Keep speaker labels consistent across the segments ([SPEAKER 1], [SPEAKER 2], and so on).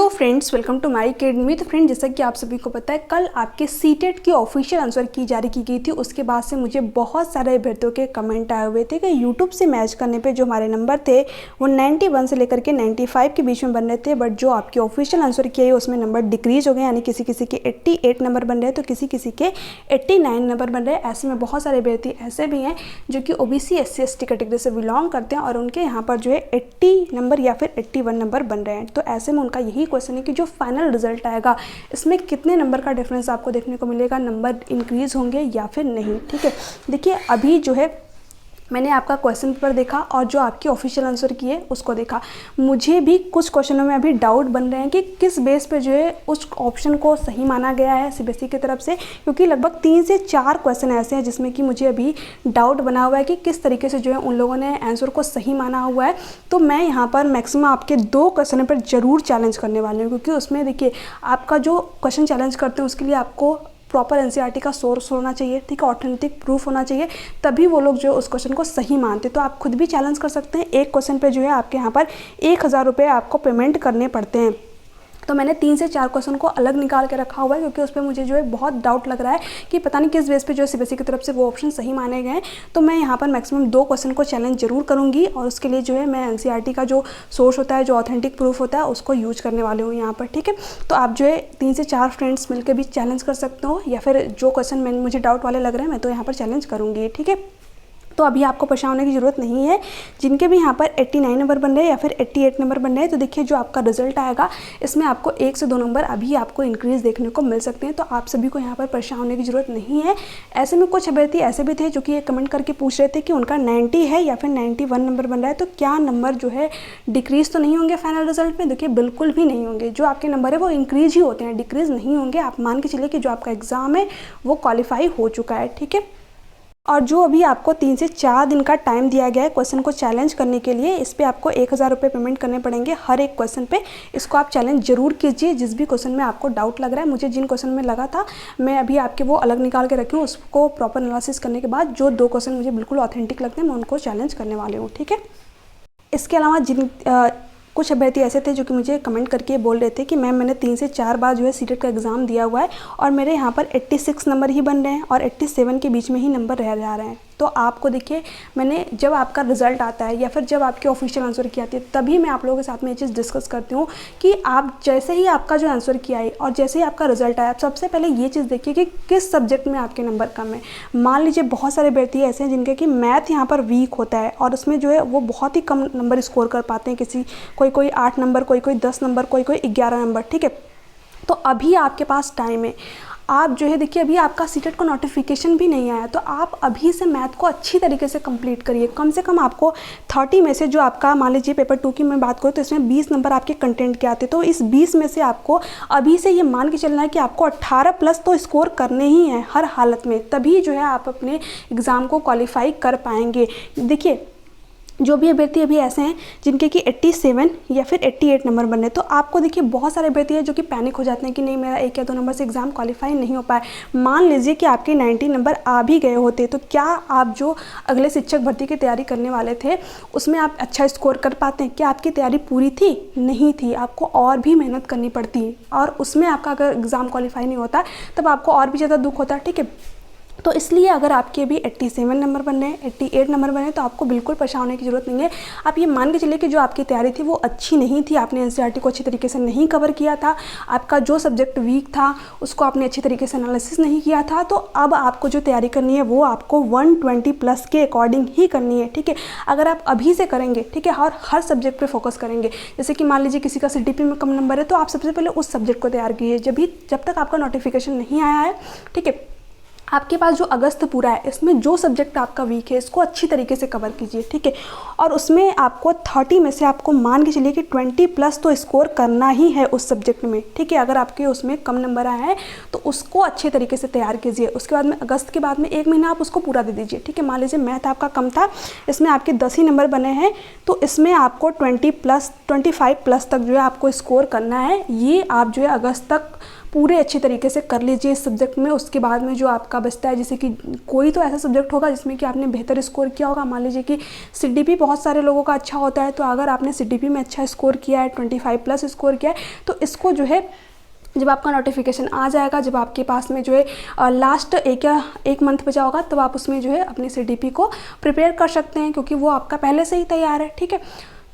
[SPEAKER 1] Friends, welcome to my academy. तो friend, जैसा कि आप सभी को पता है, कल आपके सीटेट की ऑफिशियल आंसर की जारी की गई थी। उसके बाद से मुझे बहुत सारे अभ्यर्थियों के कमेंट आए हुए थे कि यूट्यूब से मैच करने पे जो हमारे नंबर थे वो 91 से लेकर के 95 के बीच में बन रहे थे, बट जो आपकी ऑफिशियल आंसर की है उसमें नंबर डिक्रीज हो गए, यानी किसी किसी के 88 नंबर बन रहे हैं तो किसी किसी के 89 नंबर बन रहे हैं। ऐसे में बहुत सारे अभ्यर्थी ऐसे भी हैं जो कि OBC SC ST कैटेगरी से बिलोंग करते हैं और उनके यहाँ पर जो है 80 नंबर या फिर 81 नंबर बन रहे हैं। तो ऐसे में उनका यही क्वेश्चन है कि जो फाइनल रिजल्ट आएगा इसमें कितने नंबर का डिफरेंस आपको देखने को मिलेगा, नंबर इंक्रीज होंगे या फिर नहीं। ठीक है, देखिए अभी जो है मैंने आपका क्वेश्चन पेपर देखा और जो आपकी ऑफिशियल आंसर की है उसको देखा। मुझे भी कुछ क्वेश्चनों में अभी डाउट बन रहे हैं कि किस बेस पे जो है उस ऑप्शन को सही माना गया है CBSE की तरफ से, क्योंकि लगभग 3 से 4 क्वेश्चन ऐसे हैं जिसमें कि मुझे अभी डाउट बना हुआ है कि किस तरीके से जो है उन लोगों ने आंसर को सही माना हुआ है। तो मैं यहाँ पर मैक्सिमम आपके 2 क्वेश्चन पर ज़रूर चैलेंज करने वाली हूँ, क्योंकि उसमें देखिए आपका जो क्वेश्चन चैलेंज करते हैं उसके लिए आपको प्रॉपर NCERT का सोर्स होना चाहिए, ठीक है, ऑथेंटिक प्रूफ होना चाहिए, तभी वो लोग जो उस क्वेश्चन को सही मानते। तो आप खुद भी चैलेंज कर सकते हैं। एक क्वेश्चन पे जो है आपके यहाँ पर 1000 रुपये आपको पेमेंट करने पड़ते हैं। तो मैंने 3 से 4 क्वेश्चन को अलग निकाल के रखा हुआ है, क्योंकि उस पर मुझे जो है बहुत डाउट लग रहा है कि पता नहीं किस बेस पे जो है CBSE की तरफ से वो ऑप्शन सही माने गए हैं। तो मैं यहाँ पर मैक्सिमम 2 क्वेश्चन को चैलेंज जरूर करूँगी और उसके लिए जो है मैं NCERT का जो सोर्स होता है, जो ऑथेंटिक प्रूफ होता है, उसको यूज करने वाले हूँ यहाँ पर। ठीक है, तो आप जो है 3 से 4 फ्रेंड्स मिलकर भी चैलेंज कर सकते हो, या फिर जो क्वेश्चन मुझे डाउट वाले लग रहे हैं मैं तो यहाँ पर चैलेंज करूँगी। ठीक है, तो अभी आपको परेशान होने की ज़रूरत नहीं है। जिनके भी यहाँ पर 89 नंबर बन रहे हैं या फिर 88 नंबर बन रहे हैं, तो देखिए जो आपका रिजल्ट आएगा इसमें आपको 1 से 2 नंबर अभी आपको इंक्रीज़ देखने को मिल सकते हैं। तो आप सभी को यहाँ पर परेशान होने की ज़रूरत नहीं है। ऐसे में कुछ अभ्यर्थी ऐसे भी थे जो कि ये कमेंट करके पूछ रहे थे कि उनका 90 है या फिर 91 नंबर बन रहा है, तो क्या नंबर जो है डिक्रीज़ तो नहीं होंगे फाइनल रिजल्ट में? देखिए बिल्कुल भी नहीं होंगे। जो आपके नंबर है वो इंक्रीज ही होते हैं, डिक्रीज़ नहीं होंगे। आप मान के चलिए कि जो आपका एग्ज़ाम है वो क्वालिफाई हो चुका है। ठीक है, और जो अभी आपको 3 से 4 दिन का टाइम दिया गया है क्वेश्चन को चैलेंज करने के लिए, इस पे आपको 1000 रुपये पेमेंट करने पड़ेंगे हर एक क्वेश्चन पे। इसको आप चैलेंज जरूर कीजिए। जिस भी क्वेश्चन में आपको डाउट लग रहा है, मुझे जिन क्वेश्चन में लगा था मैं अभी आपके वो अलग निकाल के रखी हूँ, उसको प्रॉपर एनालिसिस करने के बाद जो 2 क्वेश्चन मुझे बिल्कुल ऑथेंटिक लगते हैं मैं उनको चैलेंज करने वाली हूँ। ठीक है, इसके अलावा कुछ अभ्यर्थी ऐसे थे जो कि मुझे कमेंट करके बोल रहे थे कि मैम मैंने 3 से 4 बार जो है सीटेट का एग्ज़ाम दिया हुआ है और मेरे यहाँ पर 86 नंबर ही बन रहे हैं और 87 के बीच में ही नंबर रह जा रहे हैं। तो आपको देखिए, मैंने जब आपका रिजल्ट आता है या फिर जब आपकी ऑफिशियल आंसर की आती है तभी मैं आप लोगों के साथ में ये चीज़ डिस्कस करती हूँ कि आप जैसे ही आपका जो आंसर किया है और जैसे ही आपका रिजल्ट आया, आप सबसे पहले ये चीज़ देखिए कि किस सब्जेक्ट में आपके नंबर कम है। मान लीजिए बहुत सारे अभ्यर्थी ऐसे हैं जिनके कि मैथ यहाँ पर वीक होता है और उसमें जो है वो बहुत ही कम नंबर स्कोर कर पाते हैं। कोई 8 नंबर, कोई 10 नंबर, कोई 11 नंबर। ठीक है, तो अभी आपके पास टाइम है। आप जो है देखिए अभी आपका सीटेट का नोटिफिकेशन भी नहीं आया, तो आप अभी से मैथ को अच्छी तरीके से कंप्लीट करिए। कम से कम आपको 30 में से जो आपका, मान लीजिए पेपर 2 की मैं बात करूँ तो इसमें 20 नंबर आपके कंटेंट के आते, तो इस 20 में से आपको अभी से ये मान के चलना है कि आपको 18 प्लस तो स्कोर करने ही हैं हर हालत में, तभी जो है आप अपने एग्ज़ाम को क्वालिफाई कर पाएंगे। देखिए जो भी अभ्यर्थी अभी ऐसे हैं जिनके कि 87 या फिर 88 नंबर बन रहे, तो आपको देखिए बहुत सारे अभ्यर्थी हैं जो कि पैनिक हो जाते हैं कि नहीं मेरा 1 या 2 नंबर से एग्ज़ाम क्वालिफाई नहीं हो पाए। मान लीजिए कि आपके 90 नंबर आ भी गए होते, तो क्या आप जो अगले शिक्षक भर्ती की तैयारी करने वाले थे उसमें आप अच्छा स्कोर कर पाते हैं? क्या आपकी तैयारी पूरी थी? नहीं थी, आपको और भी मेहनत करनी पड़ती और उसमें आपका अगर एग्ज़ाम क्वालिफाई नहीं होता तब आपको और भी ज़्यादा दुख होता है। ठीक है, तो इसलिए अगर आपके अभी 87 नंबर बन रहे हैं, 88 नंबर बने, तो आपको बिल्कुल परेशान होने की ज़रूरत नहीं है। आप ये मान के चलिए कि जो आपकी तैयारी थी वो अच्छी नहीं थी, आपने NCERT को अच्छी तरीके से नहीं कवर किया था, आपका जो सब्जेक्ट वीक था उसको आपने अच्छी तरीके से एनालिसिस नहीं किया था। तो अब आपको जो तैयारी करनी है वो आपको 120 प्लस के अकॉर्डिंग ही करनी है। ठीक है, अगर आप अभी से करेंगे, ठीक है, और हर सब्जेक्ट पर फोकस करेंगे, जैसे कि मान लीजिए किसी का CTP में कम नंबर है, तो आप सबसे पहले उस सब्जेक्ट को तैयार कीजिए जब तक आपका नोटिफिकेशन नहीं आया है। ठीक है, आपके पास जो अगस्त पूरा है इसमें जो सब्जेक्ट आपका वीक है इसको अच्छी तरीके से कवर कीजिए। ठीक है, और उसमें आपको 30 में से आपको मान के चलिए कि 20 प्लस तो स्कोर करना ही है उस सब्जेक्ट में। ठीक है, अगर आपके उसमें कम नंबर आए हैं तो उसको अच्छे तरीके से तैयार कीजिए। उसके बाद में अगस्त के बाद में 1 महीना आप उसको पूरा दे दीजिए। ठीक है, मान लीजिए मैथ आपका कम था, इसमें आपके 10 ही नंबर बने हैं, तो इसमें आपको 25 प्लस तक जो है आपको स्कोर करना है। ये आप जो है अगस्त तक पूरे अच्छी तरीके से कर लीजिए इस सब्जेक्ट में। उसके बाद में जो आपका बचता है, जैसे कि कोई तो ऐसा सब्जेक्ट होगा जिसमें कि आपने बेहतर स्कोर किया होगा। मान लीजिए कि CDP बहुत सारे लोगों का अच्छा होता है, तो अगर आपने CDP में अच्छा स्कोर किया है, 25+ स्कोर किया है, तो इसको जो है जब आपका नोटिफिकेशन आ जाएगा, जब आपके पास में जो है लास्ट एक मंथ बचा होगा, तब आप उसमें जो है अपने CDP को प्रिपेयर कर सकते हैं, क्योंकि वो आपका पहले से ही तैयार है। ठीक है,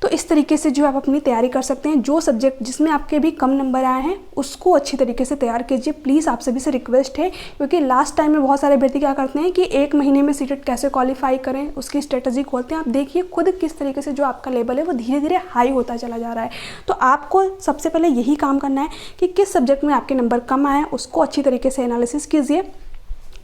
[SPEAKER 1] तो इस तरीके से जो आप अपनी तैयारी कर सकते हैं। जो सब्जेक्ट जिसमें आपके भी कम नंबर आए हैं उसको अच्छी तरीके से तैयार कीजिए प्लीज़, आप सभी से रिक्वेस्ट है। क्योंकि लास्ट टाइम में बहुत सारे अभ्यर्थी क्या करते हैं कि 1 महीने में सीटेट कैसे क्वालिफाई करें उसकी स्ट्रेटजी खोलते हैं। आप देखिए खुद किस तरीके से जो आपका लेवल है वो धीरे धीरे हाई होता चला जा रहा है। तो आपको सबसे पहले यही काम करना है कि किस सब्जेक्ट में आपके नंबर कम आए उसको अच्छी तरीके से एनालिसिस कीजिए।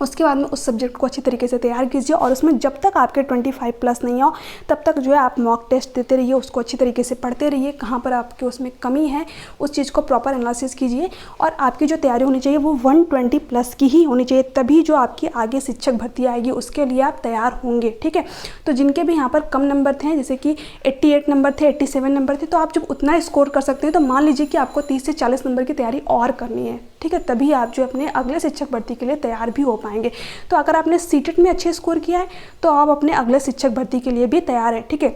[SPEAKER 1] उसके बाद में उस सब्जेक्ट को अच्छी तरीके से तैयार कीजिए, और उसमें जब तक आपके 25+ नहीं हो तब तक जो है आप मॉक टेस्ट देते रहिए, उसको अच्छी तरीके से पढ़ते रहिए, कहाँ पर आपके उसमें कमी है उस चीज़ को प्रॉपर एनालिसिस कीजिए। और आपकी जो तैयारी होनी चाहिए वो 120+ की ही होनी चाहिए, तभी जो आपकी आगे शिक्षक भर्ती आएगी उसके लिए आप तैयार होंगे। ठीक है, तो जिनके भी यहाँ पर कम नंबर थे, जैसे कि 88 नंबर थे, 87 नंबर थे, तो आप जब उतना स्कोर कर सकते हैं तो मान लीजिए कि आपको 30 से 40 नंबर की तैयारी और करनी है। ठीक है, तभी आप जो अपने अगले शिक्षक भर्ती के लिए तैयार भी हो पाएंगे। तो अगर आपने सीटेट में अच्छे स्कोर किया है तो आप अपने अगले शिक्षक भर्ती के लिए भी तैयार हैं। ठीक है,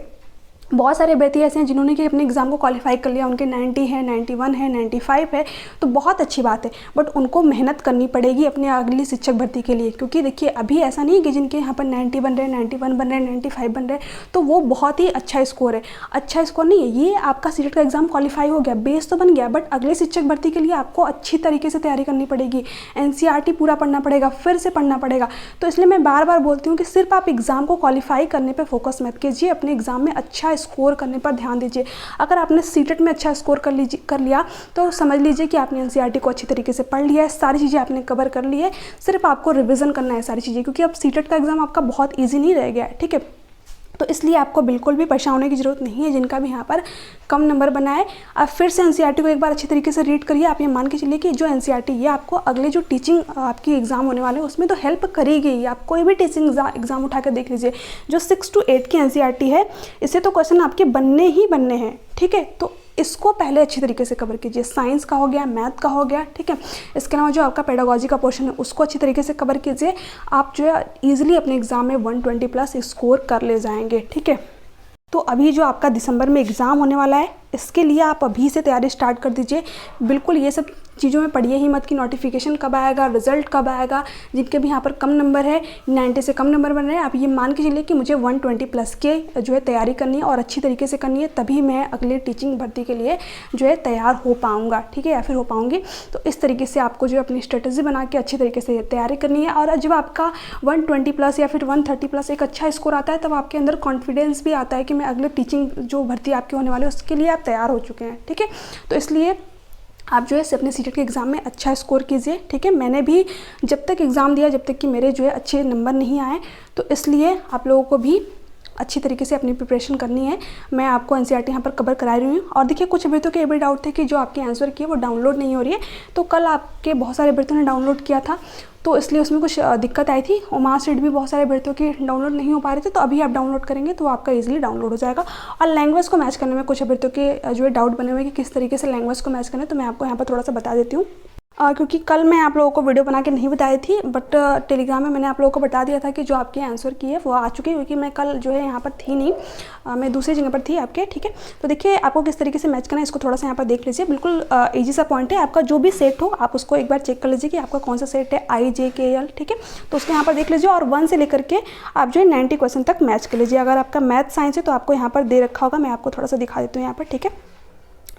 [SPEAKER 1] बहुत सारे अभ्यर्थी ऐसे हैं जिन्होंने कि अपने एग्ज़ाम को क्वालिफाई कर लिया, उनके 90 है, 91 है, 95 है, तो बहुत अच्छी बात है, बट उनको मेहनत करनी पड़ेगी अपने अगली शिक्षक भर्ती के लिए। क्योंकि देखिए अभी ऐसा नहीं है कि जिनके यहाँ पर 90 बन रहे हैं, 91 बन रहे हैं, 95 बन रहे हैं, तो वो बहुत ही अच्छा स्कोर है। अच्छा स्कोर नहीं है ये, आपका सीटेट का एग्ज़ाम क्वालिफाई हो गया, बेस तो बन गया, बट अगले शिक्षक भर्ती के लिए आपको अच्छी तरीके से तैयारी करनी पड़ेगी, NCERT पूरा पढ़ना पड़ेगा, फिर से पढ़ना पड़ेगा। तो इसलिए मैं बार बार बोलती हूँ कि सिर्फ आप एग्ज़ाम को क्वालिफाई करने पर फोकस मत कीजिए, अपने एग्ज़ाम में अच्छा स्कोर करने पर ध्यान दीजिए। अगर आपने सीटेट में अच्छा स्कोर कर लिया तो समझ लीजिए कि आपने NCERT को अच्छी तरीके से पढ़ लिया है, सारी चीज़ें आपने कवर कर ली है, सिर्फ आपको रिवीजन करना है सारी चीज़ें, क्योंकि अब सीटेट का एग्ज़ाम आपका बहुत ईजी नहीं रह गया है। ठीक है, तो इसलिए आपको बिल्कुल भी परेशान होने की ज़रूरत नहीं है। जिनका भी यहाँ पर कम नंबर बना है, आप फिर से NCERT को एक बार अच्छी तरीके से रीड करिए। आप ये मान के चलिए कि जो NCERT ये आपको अगले जो टीचिंग आपकी एग्ज़ाम होने वाले हैं उसमें तो हेल्प करेगी। आप कोई भी टीचिंग एग्ज़ाम उठा कर देख लीजिए, जो 6 to 8 की NCERT है, इससे तो क्वेश्चन आपके बनने ही बनने हैं। ठीक है, तो इसको पहले अच्छी तरीके से कवर कीजिए। साइंस का हो गया, मैथ का हो गया, ठीक है, इसके अलावा जो आपका पेडागोजी का पोर्शन है उसको अच्छी तरीके से कवर कीजिए। आप जो है ईजिली अपने एग्ज़ाम में 120+ स्कोर कर ले जाएंगे। ठीक है, तो अभी जो आपका दिसंबर में एग्ज़ाम होने वाला है इसके लिए आप अभी से तैयारी स्टार्ट कर दीजिए। बिल्कुल ये सब चीज़ों में पढ़िए ही मत कि नोटिफिकेशन कब आएगा, रिजल्ट कब आएगा। जिनके भी यहाँ पर कम नंबर है, 90 से कम नंबर बन रहे हैं, आप ये मान के चलिए कि मुझे 120+ के जो है तैयारी करनी है और अच्छी तरीके से करनी है, तभी मैं अगले टीचिंग भर्ती के लिए जो है तैयार हो पाऊँगा। ठीक है, या फिर हो पाऊँगी। तो इस तरीके से आपको जो है अपनी स्ट्रेटजी बना के अच्छी तरीके से तैयारी करनी है। और जब आपका 120+ या फिर 130+ एक अच्छा स्कोर आता है, तब आपके अंदर कॉन्फिडेंस भी आता है कि मैं अगले टीचिंग जो भर्ती आपके होने वाले है उसके लिए आप तैयार हो चुके हैं। ठीक है, तो इसलिए आप जो है अपने सीटेट के एग्ज़ाम में अच्छा स्कोर कीजिए। ठीक है, मैंने भी जब तक एग्ज़ाम दिया, जब तक कि मेरे जो है अच्छे नंबर नहीं आए, तो इसलिए आप लोगों को भी अच्छी तरीके से अपनी प्रिपरेशन करनी है। मैं आपको NCERT यहाँ पर कवर करा रही हूँ। और देखिए कुछ अभ्यर्थियों के ये भी डाउट थे कि जो आपके आंसर किए वो डाउनलोड नहीं हो रही है, तो कल आपके बहुत सारे अभ्यर्थियों ने डाउनलोड किया था, तो इसलिए उसमें कुछ दिक्कत आई थी और मार्कशीट भी बहुत सारे अभ्यर्थियों के डाउनलोड नहीं हो पा रहे थे। तो अभी आप डाउनलोड करेंगे तो आपका ईजिली डाउनलोड हो जाएगा। और लैंग्वेज को मैच करने में कुछ अभ्यर्थियों के जो है डाउट बने हुए कि किस तरीके से लैंग्वेज को मैच करना है, तो मैं आपको यहाँ पर थोड़ा सा बता देती हूँ। क्योंकि कल मैं आप लोगों को वीडियो बना के नहीं बताई थी, बट टेलीग्राम में मैंने आप लोगों को बता दिया था कि जो आपके आंसर की है वो आ चुकी है, क्योंकि मैं कल जो है यहाँ पर थी नहीं, मैं दूसरी जगह पर थी आपके। ठीक है, तो देखिए आपको किस तरीके से मैच करना है इसको थोड़ा सा यहाँ पर देख लीजिए। बिल्कुल ईजी सा पॉइंट है। आपका जो भी सेट हो आप उसको एक बार चेक कर लीजिए कि आपका कौन सा सेट है, IJKL। ठीक है, तो उसको यहाँ पर देख लीजिए और 1 से लेकर के आप जो है 90 क्वेश्चन तक मैच कर लीजिए। अगर आपका मैथ साइंस है तो आपको यहाँ पर दे रखा होगा, मैं आपको थोड़ा सा दिखा देती हूँ यहाँ पर। ठीक है,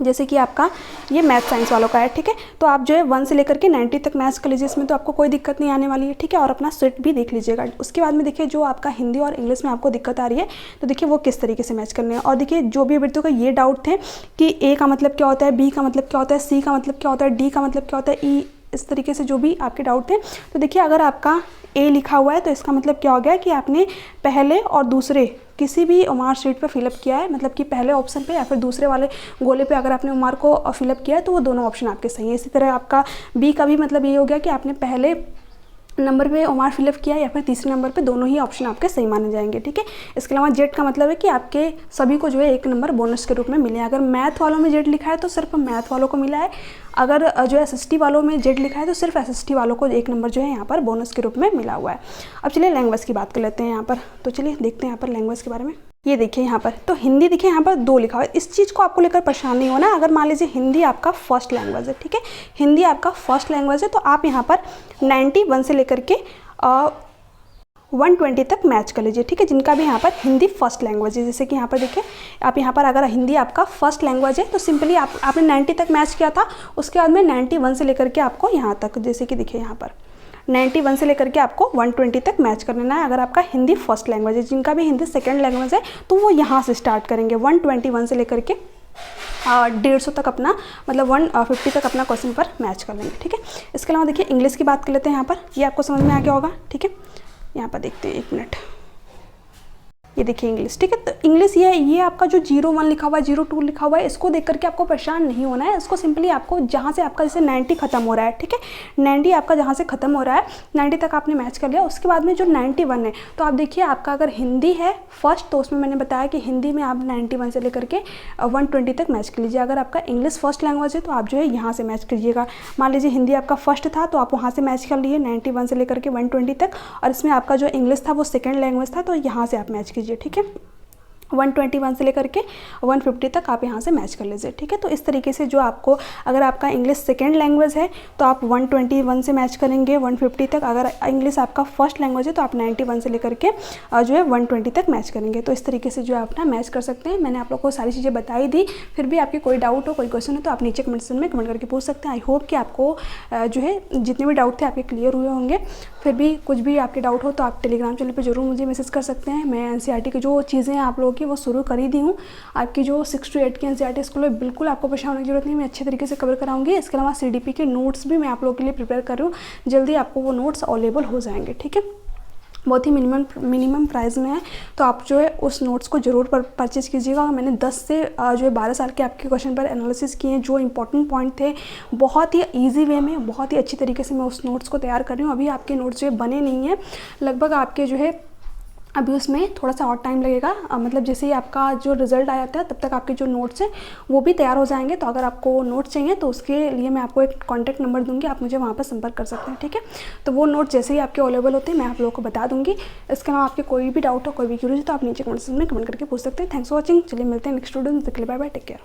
[SPEAKER 1] जैसे कि आपका ये मैथ साइंस वालों का है। ठीक है, तो आप जो है 1 से लेकर के 90 तक मैच कर लीजिए, इसमें तो आपको कोई दिक्कत नहीं आने वाली है। ठीक है, और अपना सेट भी देख लीजिएगा। उसके बाद में देखिए जो आपका हिंदी और इंग्लिश में आपको दिक्कत आ रही है, तो देखिए वो किस तरीके से मैच करने हैं। और देखिए जो भी अभ्यर्थियों का ये डाउट थे कि A का मतलब क्या होता है, B का मतलब क्या होता है, C का मतलब क्या होता है, D का मतलब क्या होता है, E, इस तरीके से जो भी आपके डाउट थे, तो देखिए अगर आपका A लिखा हुआ है तो इसका मतलब क्या हो गया कि आपने पहले और दूसरे किसी भी उमार शीट पे फिलअप किया है, मतलब कि पहले ऑप्शन पे या फिर दूसरे वाले गोले पे अगर आपने उमार को फिलअप किया है तो वो दोनों ऑप्शन आपके सही है। इसी तरह आपका B का भी मतलब ये हो गया कि आपने पहले नंबर पे ओमार फिलअप किया या फिर तीसरे नंबर पे, दोनों ही ऑप्शन आपके सही माने जाएंगे, ठीक है। इसके अलावा जेड का मतलब है कि आपके सभी को जो है 1 नंबर बोनस के रूप में मिले। अगर मैथ वालों में जेड लिखा है तो सिर्फ मैथ वालों को मिला है, अगर जो है SST वालों में जेड लिखा है तो सिर्फ SST वालों को 1 नंबर जो है यहाँ पर बोनस के रूप में मिला हुआ है। अब चलिए लैंग्वेज की बात कर लेते हैं यहाँ पर। तो चलिए देखते हैं यहाँ पर लैंग्वेज के बारे में। ये देखिए यहाँ पर तो हिंदी देखिए यहाँ पर 2 लिखा हुआ है। इस चीज़ को आपको लेकर परेशान नहीं होना। अगर मान लीजिए हिंदी आपका फर्स्ट लैंग्वेज है, ठीक है, हिंदी आपका फर्स्ट लैंग्वेज है, तो आप यहाँ पर 91 से लेकर के 120 तक मैच कर लीजिए, ठीक है, जिनका भी यहाँ पर हिंदी फर्स्ट लैंग्वेज है। जैसे कि यहाँ पर देखिए, आप यहाँ पर अगर हिंदी आपका फर्स्ट लैंग्वेज है तो सिंपली आपने 90 तक मैच किया था, उसके बाद में 91 से लेकर के आपको यहाँ तक, जैसे कि देखिए यहाँ पर 91 से लेकर के आपको 120 तक मैच कर लेना है। अगर आपका हिंदी फर्स्ट लैंग्वेज है, जिनका भी हिंदी सेकेंड लैंग्वेज है तो वो यहाँ से स्टार्ट करेंगे 121 से लेकर के 150 तक अपना, मतलब 150 तक अपना क्वेश्चन पर मैच कर लेंगे, ठीक है। इसके अलावा देखिए इंग्लिश की बात कर लेते हैं यहाँ पर, ये आपको समझ में आ गया होगा, ठीक है। यहाँ पर देखते हैं, 1 मिनट, ये देखिए इंग्लिश, ठीक है। तो इंग्लिश ये आपका जो 01 लिखा हुआ है, 02 लिखा हुआ है, इसको देख करके आपको परेशान नहीं होना है। इसको सिंपली आपको जहाँ से आपका जैसे 90 खत्म हो रहा है, ठीक है, 90 आपका जहाँ से खत्म हो रहा है, 90 तक आपने मैच कर लिया, उसके बाद में जो 91 है, तो आप देखिए आपका अगर हिंदी है फर्स्ट, तो उसमें मैंने बताया कि हिंदी में आप 91 से लेकर के 120 तक मैच कर लीजिए। अगर आपका इंग्लिश फर्स्ट लैंग्वेज है तो आप जो है यहाँ से मैच कीजिएगा। मान लीजिए हिंदी आपका फर्स्ट था तो आप वहाँ से मैच कर लिए 91 से लेकर के 120 तक, और इसमें आपका जो इंग्लिश था वो सेकेंड लैंग्वेज था, तो यहाँ से आप मैच कीजिए, ठीक है। 121 से लेकर के 150 तक आप यहाँ से मैच कर लीजिए, ठीक है। तो इस तरीके से जो आपको, अगर आपका इंग्लिश सेकेंड लैंग्वेज है तो आप 121 से मैच करेंगे 150 तक, अगर इंग्लिश आपका फर्स्ट लैंग्वेज है तो आप 91 से लेकर के जो है 120 तक मैच करेंगे। तो इस तरीके से जो है अपना मैच कर सकते हैं। मैंने आप लोग को सारी चीज़ें बताई दी, फिर भी आपकी कोई डाउट हो, कोई क्वेश्चन हो तो आप नीचे कमेंट सेक्शन में कमेंट करके पूछ सकते हैं। आई होप कि आपको जो है जितने भी डाउट थे आपके क्लियर हुए होंगे। फिर भी कुछ भी आपके डाउट हो तो आप टेलीग्राम चैनल पर जरूर मुझे मैसेज कर सकते हैं। मैं NCERT की जो चीज़ें आप लोगों की वो शुरू कर ही दी हूँ। आपकी जो 6 to 8 की NCERT स्कूल है, बिल्कुल आपको परेशान होने की जरूरत नहीं, मैं अच्छे तरीके से कवर कराऊंगी। इसके अलावा CDP के नोट्स भी मैं आप लोगों के लिए प्रिपेयर कर रही हूँ, जल्दी आपको वो नोट्स अवेलेबल हो जाएंगे, ठीक है। बहुत ही मिनिमम प्राइस में है, तो आप जो है उस नोट्स को जरूर परचेज़ कीजिएगा। मैंने 10 से जो है 12 साल के आपके क्वेश्चन पर एनालिसिस किए हैं, जो इंपॉर्टेंट पॉइंट थे, बहुत ही ईजी वे में, बहुत ही अच्छी तरीके से मैं उस नोट्स को तैयार कर रही हूँ। अभी आपके नोट्स जो है बने नहीं हैं, लगभग आपके जो है अभी उसमें थोड़ा सा और टाइम लगेगा, मतलब जैसे ही आपका जो रिजल्ट आ जाता है तब तक आपके जो नोट्स हैं वो भी तैयार हो जाएंगे। तो अगर आपको नोट्स चाहिए तो उसके लिए मैं आपको एक कॉन्टैक्ट नंबर दूंगी, आप मुझे वहाँ पर संपर्क कर सकते हैं, ठीक है। तो वो नोट जैसे ही आपके अवेलेबल होते हैं मैं आप लोगों को बता दूंगी। इसके अलावा आपके कोई भी डाउट हो, कोई भी क्यूरी हो तो आप नीचे कमेंट सेक्शन में कमेंट करके पूछ सकते हैं। Thanks for watching. चलिए मिलते हैं नेक्स्ट वीडियो में, बाय बाय, टेक केयर।